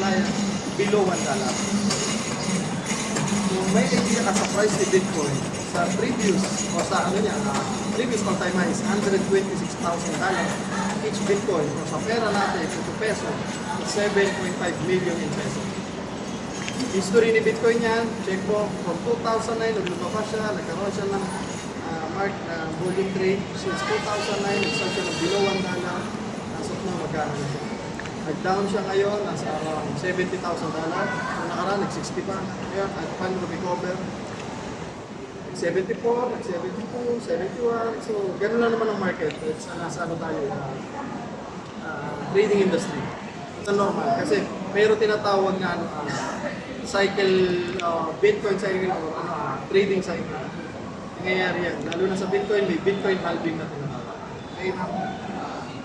client below $1. Kung may idea ka sa price ni Bitcoin, sa previous, o sa ano niya, previous all time high is $126,000 each Bitcoin. O sa pera natin, ito peso, 7.5 million in peso. History ni Bitcoin yan, check mo, from 2009, lumabas siya, nagkaroon siya ng mark na volume trade. Since 2009, nag-start siya ng below $1. As of now, magkano na siya. Nag-down siya ngayon, nasa around $70,000. Kung nakaraan, nag-60 pa. Ngayon, at paano recover? Nag-74, nag-72, 71. So, ganun lang naman ang market. It's nasa ano tayo, trading industry. It's normal. Kasi mayroon tinatawag nga cycle, Bitcoin cycle o trading cycle. Nangyayari yan. Lalo na sa Bitcoin, may Bitcoin halving na tinatawag. Okay na?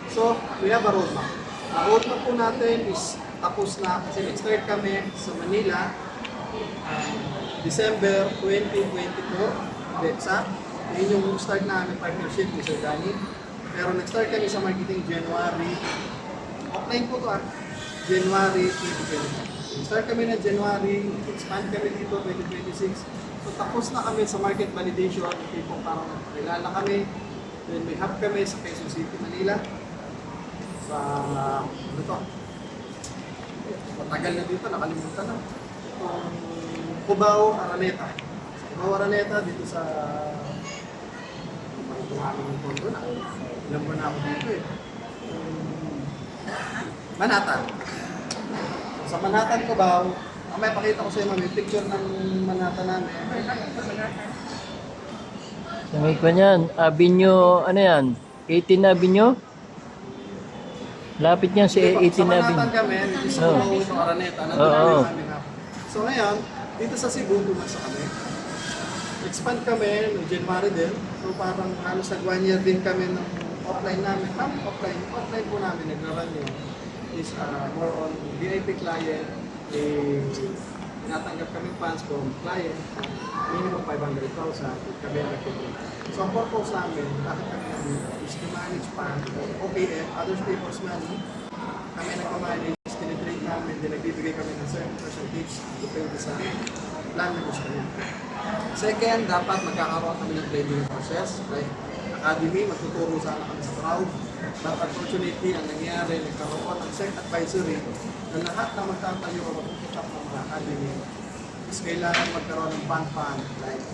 So, we have a roadmap. Ang roadmap po natin is tapos na kasi nag-start kami sa Manila December 2024. Exact. Yun yung start namin partnership ni Sir Danny. Pero nag-start kami sa marketing January. Offline po to January 2025. Start kami na January, expand kami dito 2026. So tapos na kami sa market validation, tipo parang kilala kami. Then may hub kami sa Quezon City, Manila. Sa ano to? Matagal na dito, nakalimutan na. Cubao, Araneta. Cubao, Araneta dito sa aming kondo na. Ilan ba na ako dito eh? Manhattan. Sa Manhattan, Cubao, may pakita ko sa inyo, may picture ng Manhattan namin. Sa may kanyan, Avenue, ano yan? 18 Avenue? Lapit niyan si 18 Sa Avenue. Manhattan kami, dito sa Cubao, sa Araneta. Nandun kami sa aming hub. So ngayon, dito sa Cebu, bumasa kami. Expand kami noong January din. So parang halos nag 1 year din kami ng offline namin. Offline po namin, nagra-run yun. Is more on VIP client. Tinatanggap kami funds from client. Minimum 500,000. Kami ang nagtutulong. So ang purpose namin, bakit kami nandito is to manage fund or OPM, other people's money. Kami nagmamanage, tinitrade namin, din nagbibigay kami ng certain percentage depende sa plan na gusto niya. Second, dapat magkakaroon kami ng trading process. Like academy, magtuturo sana kami sa crowd. But unfortunately, ang nangyari, nagkaroon ng SEC advisory na lahat na magtatayo o mag-pick-up ng mga academy is kailangan magkaroon ng fund like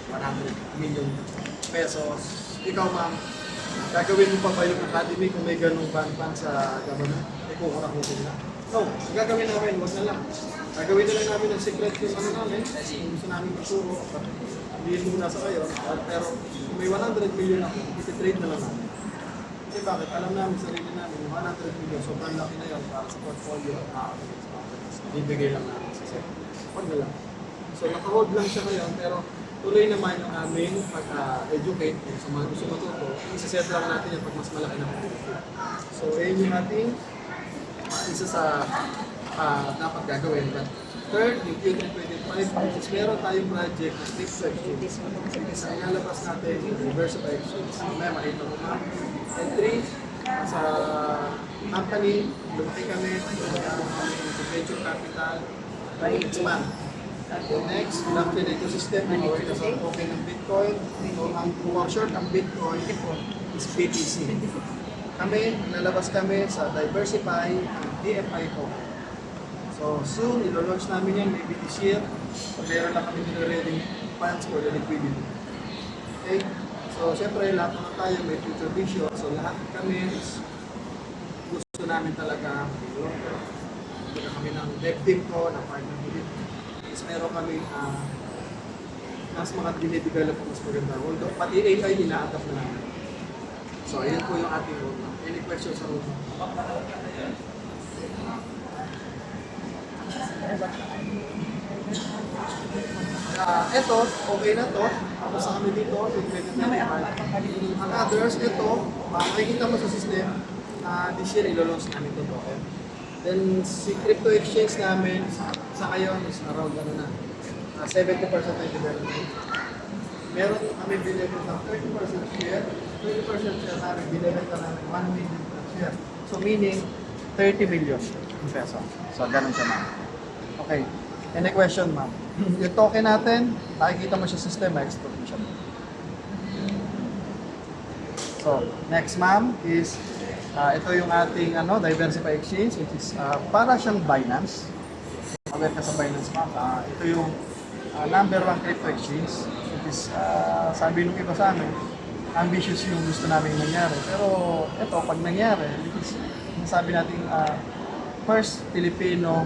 100 million pesos. Ikaw ma'am, gagawin mo pa ba yung academy kung may ganong fund sa government? Kung kurakutin na? No, gagawin namin, wag na lang. Gagawin na lang namin ng secret yung ano namin, kung gusto namin maturo, hindi muna sa kayo, pero kung may 100 million ako, iti-trade na lang namin. Kasi bakit? Alam namin, sarili namin, yung 100 million, sobrang laki na yun para sa portfolio at bibigay lang namin sa secret. Wag na lang. So naka-hold lang siya ngayon, pero tuloy naman yung aming pag-educate sa mga gusto matuto, isa-set lang natin yung pag mas malaki na portfolio. So yun yung ating isa sa dapat gagawin. But third, yung Q325, is meron tayong project na crypto exchange. Isa ilalabas natin yung reverse of exchange. May makita mo na. And three, sa company, lumaki kami, nagkaroon kami ng venture capital, expand. And next, blockchain ecosystem, aware ka sa token ng Bitcoin. So, ang short ang Bitcoin is BTC. Kami, lalabas kami sa Diversify and DFI token. So soon, ilo-launch namin yan, maybe this year. So meron lang kami nire-ready funds for the liquidity. Okay? So syempre, lahat naman tayo may future vision. So lahat kami gusto namin talaga long-term. Kaya kami ng dev team ko, ng partner ko dito. Is meron kami mas mga dinidevelop mas maganda. Although pati AI, ina-adapt na namin. So ayan po yung ating roadmap. Any questions sa roadmap? Ito, okay na to. Tapos sa kami dito, ang others, ito, makikita mo sa system, this year ilo-launch namin ito token. Then, si crypto exchange namin, sa ngayon is around 70% na development. Meron kami binibenta ng 30% share, 20% share namin, binibenta namin 1 million per share. So meaning, 30 million. peso. So, ganun siya, ma'am. Okay. Any question, ma'am? Yung token natin, nakikita mo siya sa system, export mo siya. So, next, ma'am, is ito yung ating Diversify Exchange, which is para siyang Binance. Aware ka sa Binance, ma'am. Ito yung number 1 crypto exchange. It is, sabi nung iba sa amin, ambitious yung gusto namin mangyari. Pero ito, pag nangyari, which is, sabi natin, first Filipino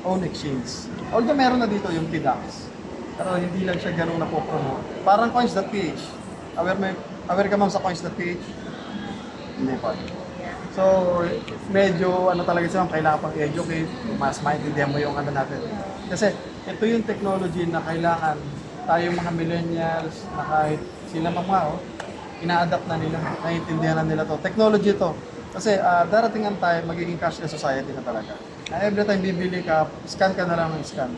own exchange. Although meron na dito yung TDAX, pero hindi lang siya ganun napopromote. Parang coins.ph. Aware ka ma'am sa coins.ph? Hindi pa. So, medyo talaga siya, kailangan pang educate, mas maintindihan mo yung natin. Kasi ito yung technology na kailangan tayong mga millennials na kahit sila mga ina-adapt na nila, naiintindihan na nila to. Technology to. Kasi darating ang time, magiging cashless society na talaga. Every time bibili ka, scan ka na lang ng scan.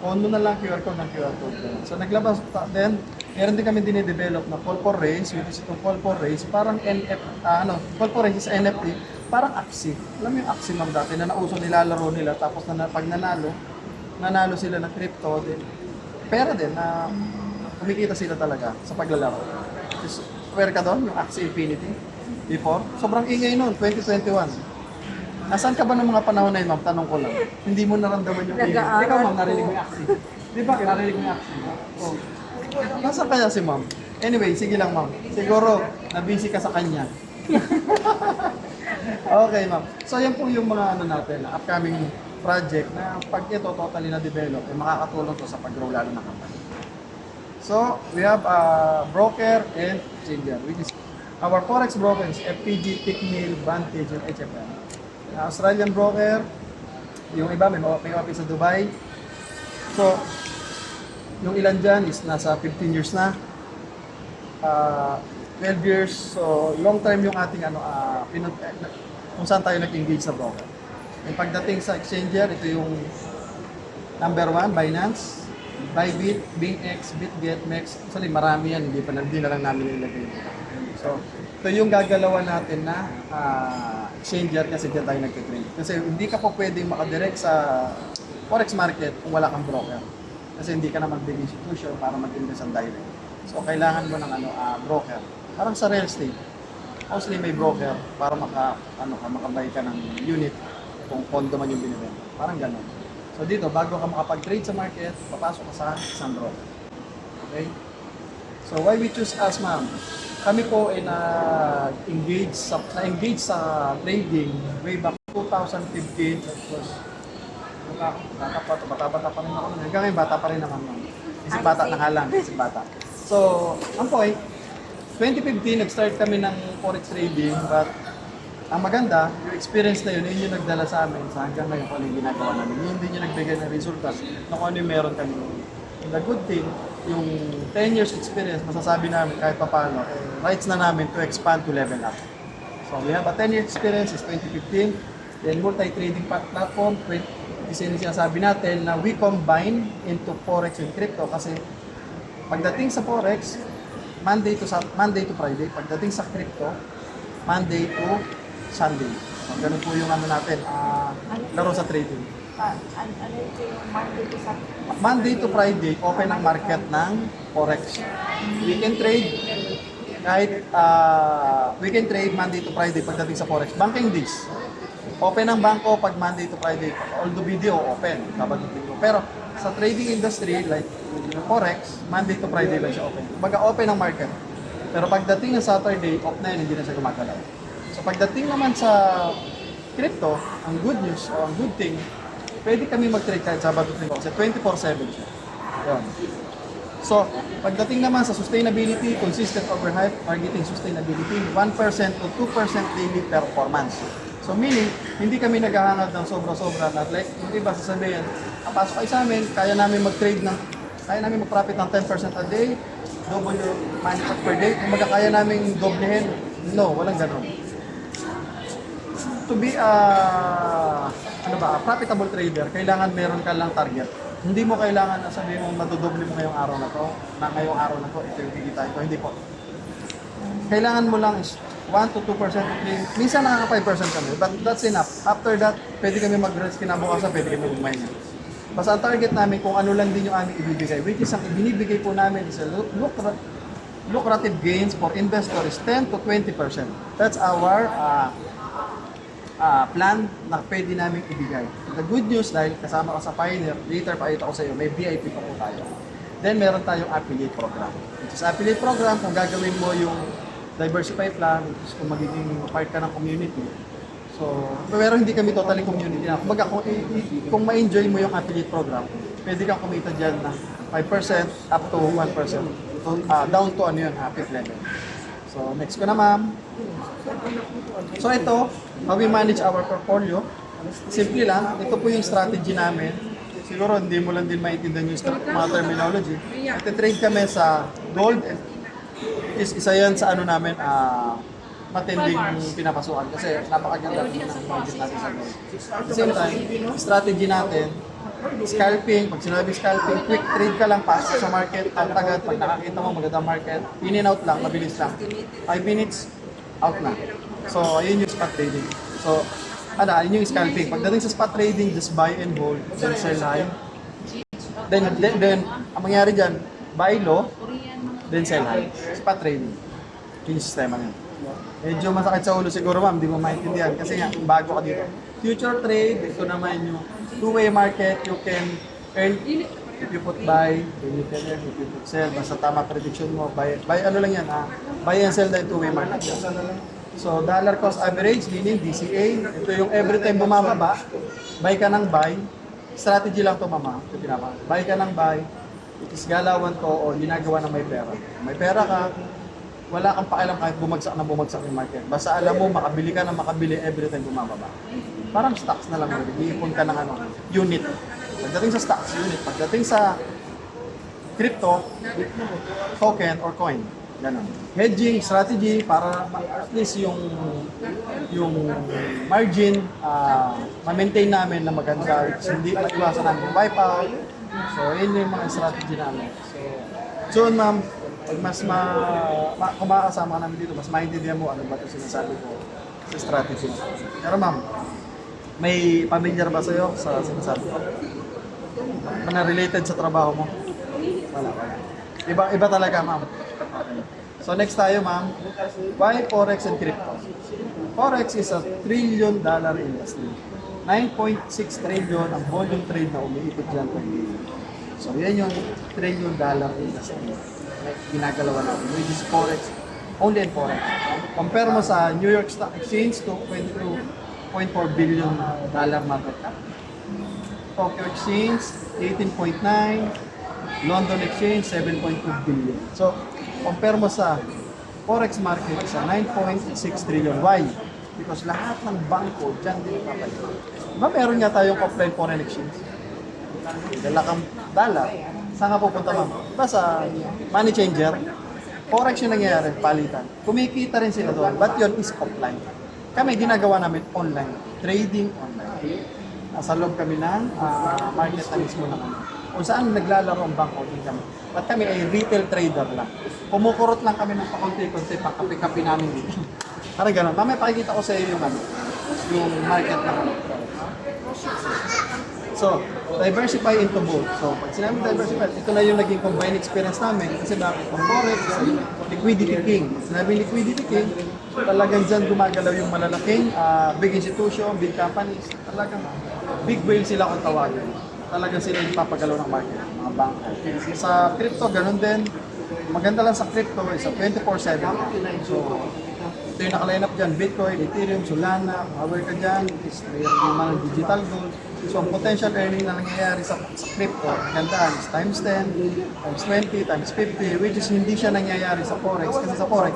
Pondo na lang QR code ng QR code. So naglabas, then meron din kami dinidevelop na call for raise, which is itong call for raise, parang call for raise is NFT, parang Axie. Alam mo yung Axie ma'am dati na nauso nilalaro nila, tapos pag nanalo sila ng crypto, din pera din na kumikita sila talaga sa paglalaro. Just, aware ka doon, yung Axie Infinity? Before? Sobrang ingay noon, 2021. Nasaan ka ba ng mga panahon na yun, ma'am? Tanong ko lang. Hindi mo naramdaman yung ingay. Ikaw, ma'am, narinig mo yung Axie. Di ba? Narinig mo yung Axie. Oh. Nasaan kaya si ma'am? Anyway, sige lang, ma'am. Siguro, na-busy ka sa kanya. Okay, ma'am. So, yan po yung mga natin, upcoming project na pag ito totally na-develop, makakatulong to sa pag-grow lalo ng company. So, we have a broker and changer, which is our forex brokers, FPG, Tickmill, Vantage, and HFM. Australian broker, yung iba may office sa Dubai. So, yung ilan dyan is nasa 15 years na. 12 years, so long time yung ating kung saan tayo nag-engage sa broker. And pagdating sa exchanger, ito yung number 1, Binance, Bybit, BingX, BitGet, MEX. Actually, marami yan, hindi na lang namin nilagay. So, ito yung gagalawan natin na exchanger kasi dyan tayo nagtitrade. Kasi hindi ka po pwedeng makadirect sa forex market kung wala kang broker. Kasi hindi ka naman big institution para mag-invest ang direct. So, kailangan mo ng broker. Parang sa real estate. Mostly may broker para makabay ka ng unit kung condo man yung binibenta. Parang gano'n. So, dito, bago ka makapag-trade sa market, papasok ka sa isang broker. Okay? So, why we choose us, ma'am? Kami po ay na-engage sa trading way back 2015. Bata pa rin ako. Hanggang ngayon, bata pa rin naman. Isip bata na nga lang. Isip bata. So, ang point, 2015, nag-start kami ng forex trading. But, ang maganda, yung experience na yun yung nagdala sa amin sa hanggang ngayon kung ano yung ginagawa namin. Yun din yung nagbigay ng resultas na kung ano yung meron kami. And the good thing, yung 10 years experience, masasabi namin kahit paano, rights na namin to expand to level up. So, we have a 10-year experience is 2015. Then, multi-trading platform, kasi yung sinasabi natin na we combine into Forex and crypto kasi pagdating sa Forex, Monday to Friday. Pagdating sa crypto, Monday to Sunday. So, ganun po yung natin, laro sa trading. Ano yung Monday to Sunday? Monday to Friday, open ang market ng Forex. We can trade Monday to Friday pagdating sa Forex. Banking days. Open ang bangko pag Monday to Friday. Although video, open. Pero sa trading industry, like Forex, Monday to Friday lang siya open. Kumbaga open ang market. Pero pagdating ng Saturday, off na yun, hindi na siya gumagalaw. So pagdating naman sa crypto, ang good news o ang good thing, pwede kami mag-trade kahit Sabado at Linggo kasi 24/7 siya. Yun. So, pagdating naman sa sustainability, consistent overhype, targeting sustainability, 1% to 2% daily performance. So meaning, hindi kami naghahangad ng sobra-sobra na like, yung iba sasabihin, ang pasok kayo sa amin, kaya namin mag-profit ng 10% a day, double your money per day, kung kaya namin doblehin. No, walang ganun. To be a profitable trader, kailangan meron ka lang target. Hindi mo kailangan na sabihin mo madodoble mo ngayong araw na to, ito yung kikitain ko. Hindi po. Kailangan mo lang 1 to 2% increase. Minsan nakaka 5% kami, but that's enough. After that, pwede kami mag-rest kinabukasan, pwede kami kumain. Basta ang target namin kung ano lang din yung aming ibibigay, which is ang ibinibigay po namin is a lucrative gains for investor is 10 to 20%. That's our plan na pwede namin ibigay. The good news, dahil kasama ka sa Pioneer, later pakita ko sa iyo, may VIP pa po tayo. Then meron tayong affiliate program. Which is affiliate program, kung gagawin mo yung diversify plan, which is kung magiging part ka ng community. So, pero hindi kami totally community na. Kumbaga, kung ma-enjoy mo yung affiliate program, pwede kang kumita dyan ng 5% up to 1%. Down to ano yun, affiliate level. So, next ko na ma'am. So, ito, how we manage our portfolio. Simple lang, ito po yung strategy namin. Siguro hindi mo lang din maintindihan yung mga terminology. Ito-trade kami sa gold. Isa yan sa ano namin, matinding pinapasukan kasi napakaganda ng market natin sa gold. At the same time, strategy natin, scalping, pag sinabi scalping, quick trade ka lang, pasok sa market, ang tagad, pag nakakita mo magandang market, in and out lang, mabilis lang. 5 minutes, out na. So, ayun yung spot trading. So, yun yung scalping. Pagdating sa spot trading, just buy and hold, then sell high. Then ang mangyari dyan, buy low, then sell high. Spot trading. Yung sistema niya. Medyo masakit sa ulo siguro ma'am, hindi mo maintindihan kasi nga bago ka dito. Future trade, ito naman yung two-way market, you can earn if you put buy, then you can earn if you put sell. Basta tama prediction mo, buy ano lang yan buy and sell na yung two-way market. So dollar cost average, meaning DCA, ito yung every time bumababa, buy ka ng buy, strategy lang to mama, ito pinapa. Buy ka ng buy, it is galawan ko o ginagawa ng may pera. May pera ka, wala kang pakialam kahit bumagsak yung market. Basta alam mo, makabili ka na makabili every time bumababa. Parang stocks na lang mo. Iipon ka ng unit. Pagdating sa stocks, unit. Pagdating sa crypto, token or coin. Ganun. Hedging strategy para at least yung margin ma-maintain namin na maganda. Hindi maiwasan namin yung wipeout. So, yun yung mga strategy namin. So, ma'am, pag mas kung makakasama ka namin dito, mas maintindihan mo ano ba ito sinasabi ko sa strategy. Pero ma'am, may familiar ba sa'yo sa sinasabi ko? Na related sa trabaho mo? Wala. Iba talaga ma'am. Okay. So next tayo ma'am, why Forex and crypto? Forex is a $1 trillion industry. 9.6 trillion ang volume trade na umiikot dyan per day. So yan yung $1 trillion industry ginagalawan natin, which is Forex, only in Forex. Compare mo sa New York Stock Exchange to $22.4 billion market cap. Tokyo Exchange, 18.9, London Exchange, 7.2 billion. So, compare mo sa Forex market sa 9.6 trillion. Why? Because lahat ng bangko dyan din papalit. Diba meron nga tayong offline foreign exchange? Dala kang dollar. Saan ka pupunta ma'am? Diba sa money changer? Forex yung nangyayari, palitan. Kumikita rin sila doon, but yun is offline. Kami ginagawa namin online, trading online. Nasa loob kami ng market na mismo naman. Kung saan naglalaro ang bangko, din kami. But kami ay retail trader lang. Kumukurot lang kami ng pakunti-kunti, pangkapi-kapi namin dito. Parang gano'n. Mamaya pakikita ko sa iyo yung market na kami. So, diversify into both. So, pag sinabi diversify, ito na yung naging combined experience namin. Kasi bakit? Ang Forex, liquidity king. Sinabi liquidity king, talagang dyan gumagalaw yung malalaking big institution, big companies. Talagang big whale sila kung tawagin. Talagang sila yung papagalaw ng market, mga bangko. Sa crypto, ganun din. Maganda lang sa crypto, is 24/7. So, ito yung nakaline up dyan, Bitcoin, Ethereum, Solana, power ka dyan, is yung mga digital gold. So, ang potential earning na nangyayari sa crypto, magandaan is times 10, times 20, times 50, which is hindi siya nangyayari sa Forex. Kasi sa Forex,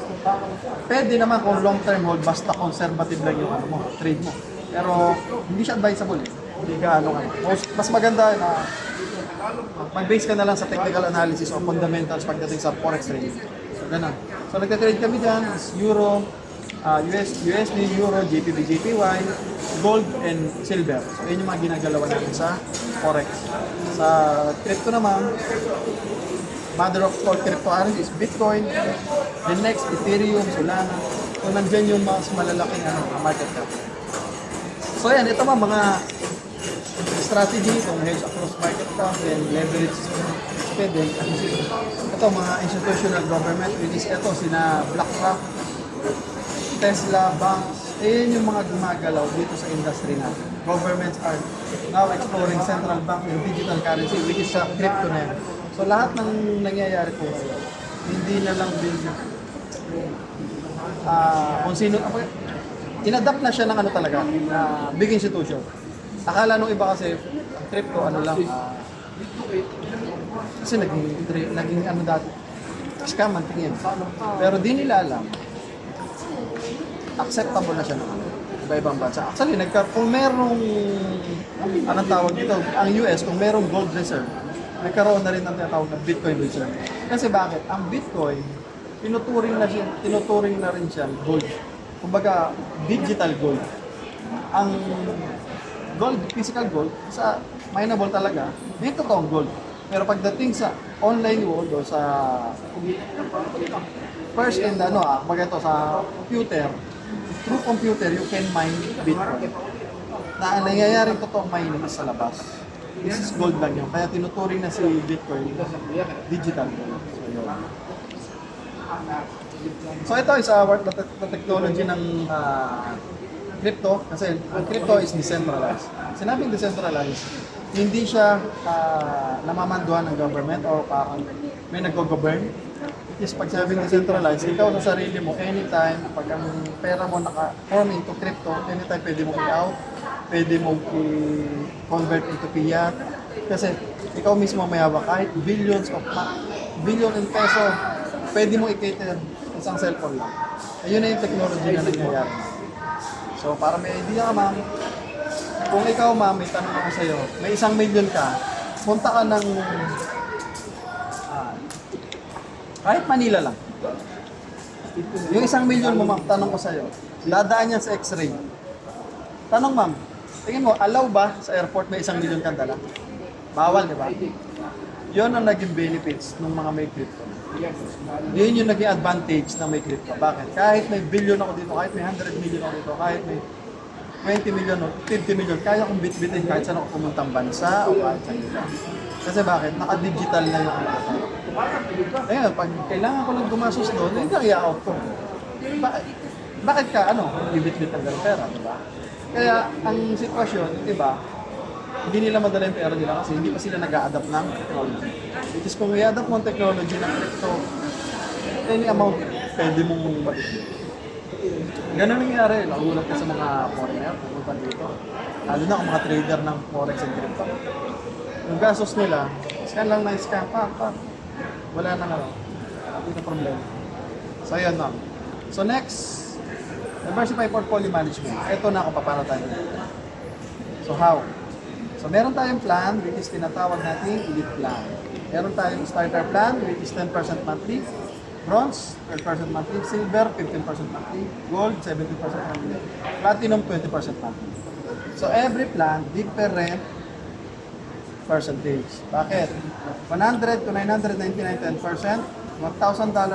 pwede naman kung long-term hold, basta conservative lang yung trade mo. Pero, hindi siya advisable eh. Hindi ka mas maganda na mag-base ka na lang sa technical analysis o fundamentals pagdating sa Forex trading. So, ganun. So, nagka-trade kami dyan, is Euro, USD, Euro, JPY, JPY, gold, and silver. So, yun yung mga ginagalawan natin sa Forex. Sa crypto naman, mother of all cryptocurrencies is Bitcoin, then next, Ethereum, Solana. So, nandyan yung mas malalaking market cap. So, yan. Ito mga strategy, itong hedge across market cap, then leverage spending. Ito, mga institutional government, which is ito, sina BlackRock, Tesla, banks, yun yung mga gumagalaw dito sa industry natin. Governments are now exploring central bank and digital currency, which is sa crypto na yan. So lahat ng nangyayari po ngayon, hindi na lang din kung sino, inadapt na siya ng talaga, big institution. Akala nung iba kasi, crypto lang, kasi naging dati, scam ang tingin. Pero di nila alam, acceptable na siya ng iba-ibang bansa. Actually, kung merong, anong tawag dito, ang US, kung merong gold reserve, nagkaroon na rin ng tinatawag na Bitcoin reserve. Kasi bakit? Ang Bitcoin, tinuturing na rin siya gold. Kumbaga, digital gold. Ang gold, physical gold, sa mineable talaga, may totoong gold. Pero pagdating sa online world o sa first and sa computer, through computer, you can mine Bitcoin. Na ang nangyayaring totoong mining is sa labas. This is gold lang yun. Kaya tinuturing na si Bitcoin digital gold. So ito is the technology ng crypto. Kasi ang crypto is decentralized. Sinabing decentralized, hindi siya namamanduhan ng government o may nag-govern. Is pag sabing decentralized, ikaw sa sarili mo, anytime, pag ang pera mo naka-form into crypto, anytime pwede mo i-out, pwede mo i-convert into fiat. Kasi ikaw mismo may hawak kahit billion in peso, pwede mo i-cater isang cellphone lang. Ayun na yung technology na nangyayari. So para may idea ka ma'am, kung ikaw ma'am, may tanong ako sa'yo, may 1 million ka, punta ka ng kahit Manila lang. Yung 1 million mo ma'am, tanong ko sa'yo, dadaan yan sa x-ray. Tanong ma'am, tingin mo, allow ba sa airport may 1 million kang dala? Bawal, di ba? Yun ang naging benefits ng mga may crypto. Yun yung naging advantage ng may crypto. Bakit? Kahit may billion ako dito, kahit may 100 million ako dito, kahit may 20 million o 50 million, kaya kong bit-bitin kahit saan ako pumuntang bansa o kahit saan nila. Kasi bakit? Naka-digital na yung crypto. Ayun, pag kailangan ko lang gumasos doon, hindi lang i-out ko. Bakit ka, bibit-bit ang pera, di ba? Kaya, ang sitwasyon, iba, hindi nila madala yung pera nila kasi hindi pa sila nag-a-adapt ng technology. Which is kung i-adapt mo ang technology ng crypto, any amount, pwede mong mabit-bit. Ganun nangyari, nagulat ka sa mga foreigner, pumunta dito. Lalo na kung mga trader ng forex and crypto. Yung gastos nila, scan lang na scan, wala na hindi na problema. So yun ma'am. So next, diversify portfolio management. Ito na kung paano tayo. So how? So meron tayong plan which is tinatawag natin elite plan. Meron tayong starter plan which is 10% monthly, bronze 12% monthly, silver 15% monthly, gold 17% monthly, platinum 20% monthly. So every plan different percentage. Bakit? 100 to 999, 10%. $1,000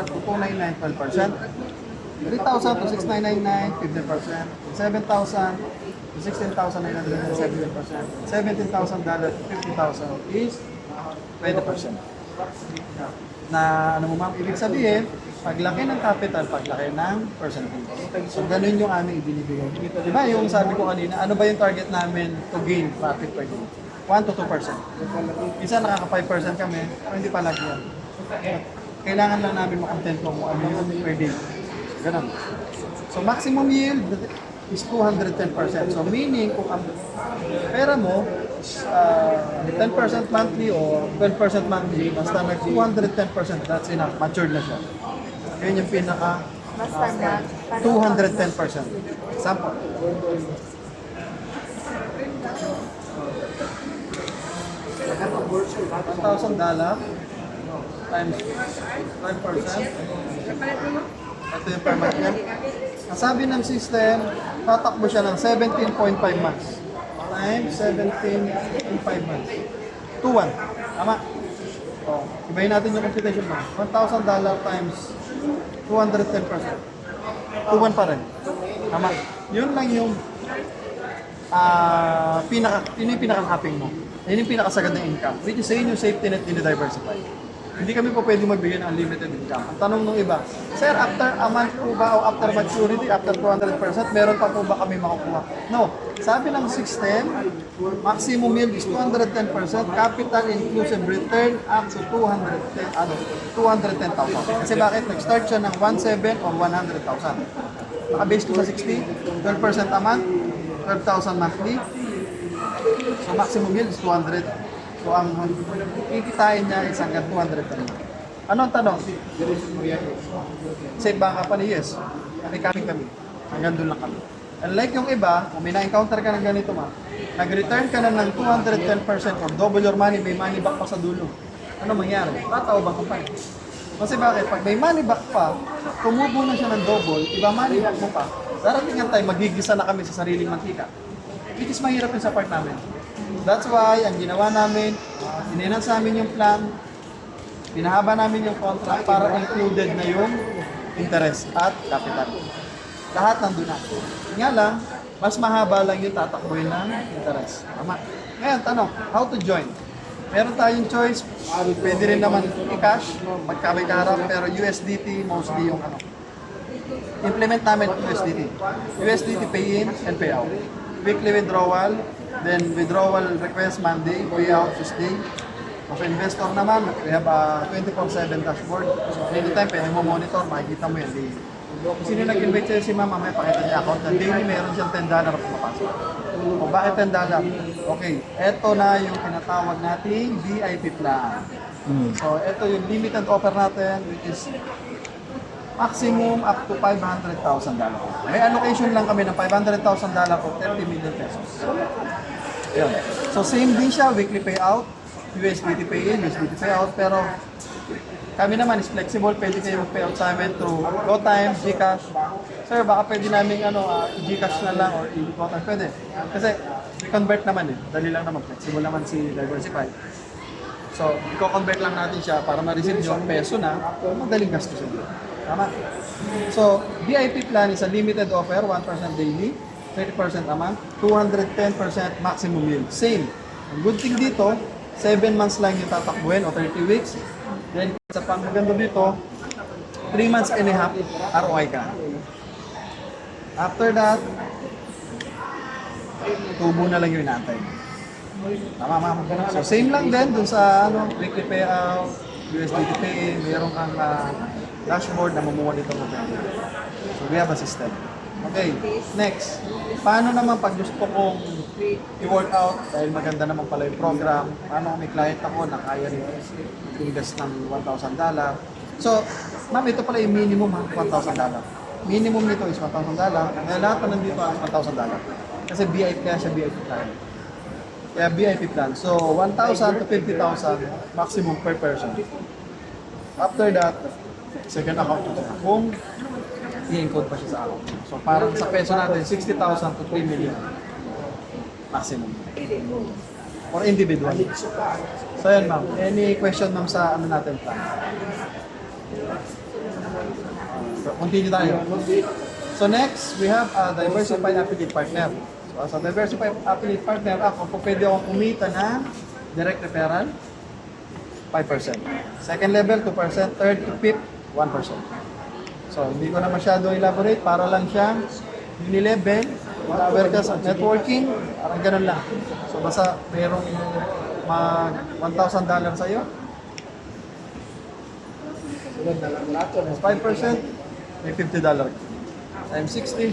to 299, 12%. 3,000 to 6,999, 15%. 7,000 to 16,999, 17%. $17,000 to 50,000 is 20%. Na mo ma'am, ibig sabihin, paglaki ng capital, paglaki ng percentage. So ganun yung aming ibinibigay. Diba yung sabi ko kanina, ano ba yung target namin to gain profit per day? 1 to 2%. Isa nakaka 5% kami, pero hindi pa lagi yan. Kailangan lang namin makontent kung ano yung per day. Ganun. So maximum yield is 210%. So meaning kung ang pera mo is 10% monthly o 12% monthly, basta nag 210%, that's enough. Matured na siya. Yun yung pinaka Basta na. 210%. Example. $1,000 times 5%. Ito yung per month niya. Ang sabi ng system, tatakbo siya ng 17.5 months. Times 17.5 months. 2-1. Tama? O, ibahin natin yung computation mo. $1,000 times 210%. 2-1 pa rin. Tama. Yun lang yung yun yung pinaka-capping mo. Yun yung pinakasagad ng income. Which is yun yung safety net in the diversified. Hindi kami po pwede magbigay ng unlimited income. Ang tanong ng iba, Sir, after a month po ba o after maturity, after 200%, meron pa po ba kami makukuha? No. Sabi ng system, maximum yield is 210%, capital inclusive return up to 210,000. Kasi bakit? Nag-start siya ng 1.7 or 100,000. Naka-base ko sa 60, 12% a month, 12,000 monthly. So maximum yield is 200. So ang kikitain niya is hanggang 200 per month. Ano ang tanong? Safe ba ang company? Yes. Kami. Hanggang doon lang kami. Unlike yung iba, kung may na-encounter ka ng ganito nag-return ka na ng 210% or double your money, may money back pa sa dulo. Ano mangyari? Tataw ba company? Kasi bakit? Pag may money back pa, tumubo na siya ng double, iba money back mo pa, darating ang time, magigisa na kami sa sariling mantika. Which is mahirap yun sa part namin. That's why, ang ginawa namin, in-enhance namin yung plan, pinahaba namin yung contract para included na yung interest at capital. Lahat nandun na. Nga lang, mas mahaba lang yung tatakbuhin ng interest. Tama. Ngayon, tanong, how to join? Meron tayong choice, pwede rin naman i-cash, magkabay kaharap, pero USDT mostly yung implement namin USDT. USDT pay in and pay out. Weekly withdrawal, then withdrawal request Monday, payout Tuesday. Sa investor naman, we have a 24/7 dashboard. So anytime, pwede mo monitor, makikita mo yan daily. Kung sino nag-invite sa'yo si ma'am, mamaya pakita niya account na daily meron siyang $10 na pumapasok. O bakit $10? Okay, eto na yung tinatawag nating VIP plan. So eto yung limited offer natin, which is maximum up to $500,000. May allocation lang kami ng $500,000 o 30 million pesos. Ayun. So same din siya, weekly payout, USDT pay in, USDT payout, pero kami naman is flexible, pwede kayo mag-payout sa amin through GoTime, GCash. Sir, baka pwede namin GCash na lang or GoTime, pwede. Kasi i-convert naman dali lang naman, flexible naman si Diversified. So, i-convert lang natin siya para ma-receive yung peso na, madaling gastos yun. Tama? So, VIP plan is a limited offer, 1% daily, 30% a month, 210% maximum yield. Same. Ang good thing dito, 7 months lang yung tatakbuhin o 30 weeks. Then, sa pangmaganda dito, 3 months and a half ROI ka. After that, tubo na lang yung inaantay. Tama, ma'am. So, same lang din dun sa weekly payout, USDT pay, mayroon kang dashboard na mamumonitor mo. So, we have a system. Okay, next. Paano naman pag gusto kong i-work out dahil maganda naman pala yung program, paano kung may client ako na kaya rin invest ng $1,000. So, ma'am, ito pala yung minimum $1,000. Minimum nito is $1,000. Kaya lahat na nandito ang $1,000. Kasi VIP kaya siya VIP plan. Kaya VIP plan. So, 1,000 to 50,000 maximum per person. After that, second account siya. Kung i-encode pa siya sa account. So, parang sa peso natin, 60,000 to 3 million maximum. For individual. So, yan ma'am. Any question ma'am sa natin plan? So, continue tayo. So, next, we have a diversified affiliate partner. So, as a diversified affiliate partner, ako po pwede akong kumita ng direct referral, 5%. Second level, 2%. Third, fifth, 1%. So, hindi ko na masyado elaborate para lang siyang unilevel, aware ka sa networking, parang ganun lang. So, basta mayroong mag $1,000 sa'yo. 5%, may $50. Times 60,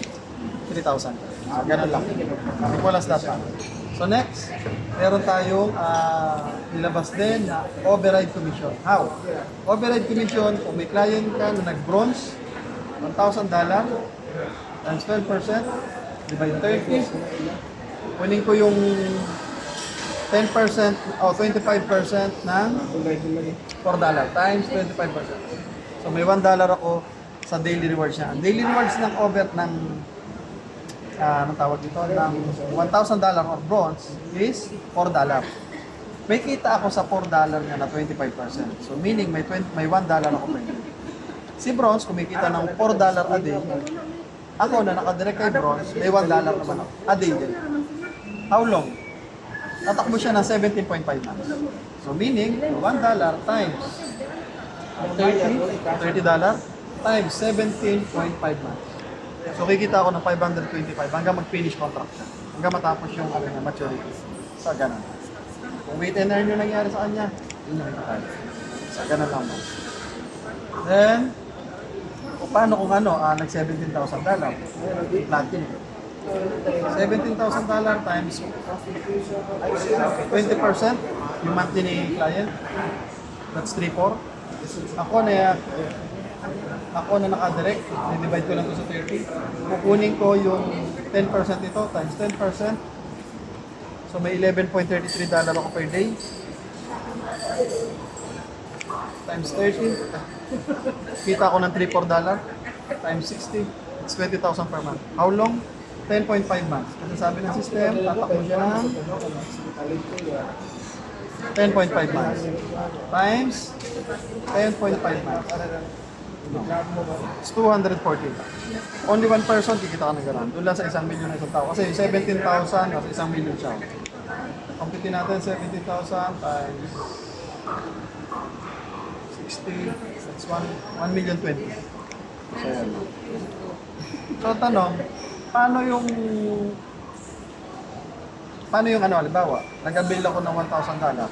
3,000. So, ganun lang. Equal as that. So, next, meron tayong nilabas din na override commission. How? Override commission, kung may client ka na nag-bronze, $1,000 times 12% divide 30. Kunin ko yung 10% o 25% ng $4 times 25%. So may $1 ako sa daily rewards niya. Ang daily rewards ng anong tawag dito, ng $1,000 or bronze is $4. May kita ako sa $4 nga na 25%. So meaning may $1 ako pwede. Si Bronze, kumikita ng $4 a day. Ako na nakadirect kay Bronze, may $1 naman ako. A day din. How long? Tatakbo siya ng 17.5 months. So meaning, $1 times $30 times 17.5 months. So kikita ako ng 525 hanggang mag-finish contract siya. Hanggang matapos yung maturity. Sa ganun. Kung wait and earn yung nangyari sa kanya, yun yung kita. Sa ganun lang mo. Then, paano kung nag $17,000? Platinum. $17,000 times 20% yung monthly ni client. That's 3-4. Ako na nakadirect, divide ko lang ito sa 30. Kukunin ko yung 10% ito times 10%. So may $11.33 ako per day. Times 30. Kita ko ng $3-4 times 60. It's 20,000 per month. How long? 10.5 months. Kasi sabi ng system, tatakbo siya ng 10.5 months. Times 10.5 months. It's 240. Only one person, kikita ka ng gano'n. Doon lang sa 1 million na isang tao. Kasi 17,000, nasa 1 million siya. Compute natin 17,000 times 60. That's 1,020,000. So, yan. So, tanong, paano yung halimbawa, nag-avail ako ng $1,000.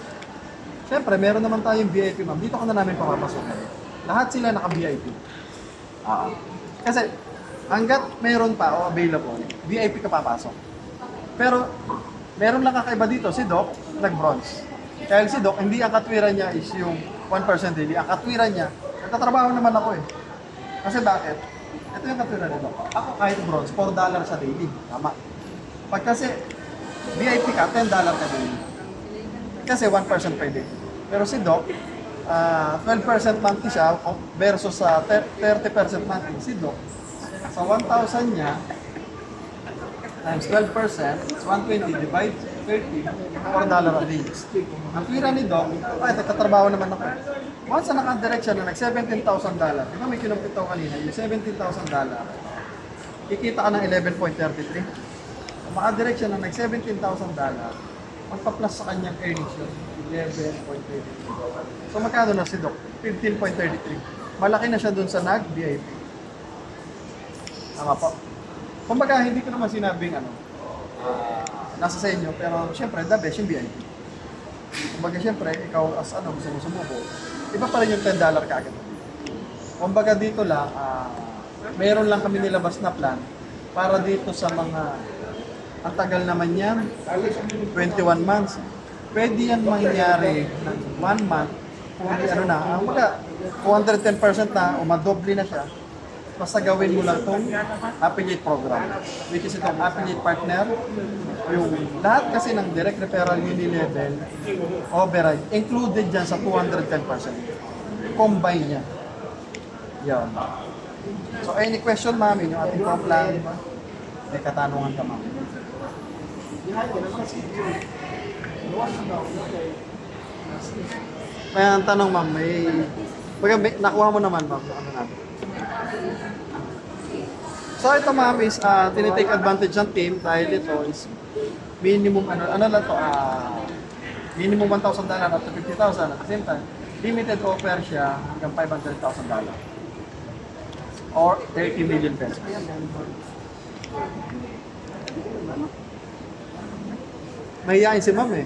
Siyempre, meron naman tayong VIP, ma'am. Dito ko na namin papapasokan. Lahat sila naka-VIP. Kasi, hanggat meron pa o available, VIP ka papasok. Pero, meron lang kakaiba dito, si Doc, nag-bronze. Dahil si Doc, hindi ang katwiran niya is yung 1% daily. Ang katwiran niya, nagtatrabaho naman ako eh. Kasi bakit? Ito yung katwiran ni Doc. Ako kahit bronze, $4 sa daily. Tama. Pag kasi VIP ka, $10 ka daily. Kasi 1% per day. Pero si Doc, 12% monthly siya versus sa 30% monthly. Si Doc, sa 1,000 niya, times 12%, it's 120 divide 30, $4 a day. Ang twira ni Doc, nagkatrabaho naman ako. Once na naka-direct siya na nag-$17,000, di ba may kinumpit ako kanina, yung $17,000, kikita ka ng 11.33. Kung maka-direct siya na nag-$17,000, magpa-plus sa kanyang earnings yun, 11.33. So magkano na si Doc? 15.33. Malaki na siya dun sa nag-VIP. Tama po. Kumbaga, hindi ko naman sinabing nasa sa inyo, pero syempre, the best yung VIP. Kumbaga, syempre, ikaw as gusto mo sumubo, iba pa rin yung $10 kaagad. Kumbaga, dito lang, mayroon lang kami nilabas na plan para dito sa mga, ang tagal naman yan, 21 months. Pwede yan mangyari ng 1 month, kung kumbaga, 210% na, o madoble na siya, basta gawin mo lang itong affiliate program, which is itong affiliate partner, yung lahat kasi ng direct referral uni-level, override, included dyan sa 210%. Combine niya. Yan. So, any question, ma'am, yung ating plan, may katanungan ka, ma'am. May ang tanong, ma'am, nakuha mo naman, ma'am, natin. So ito ma'am is tinitake advantage ng team dahil ito is minimum minimum $1,000 up to $50,000 at the same time limited offer siya hanggang $500,000 or 30 million pesos. Mahihain si ma'am eh.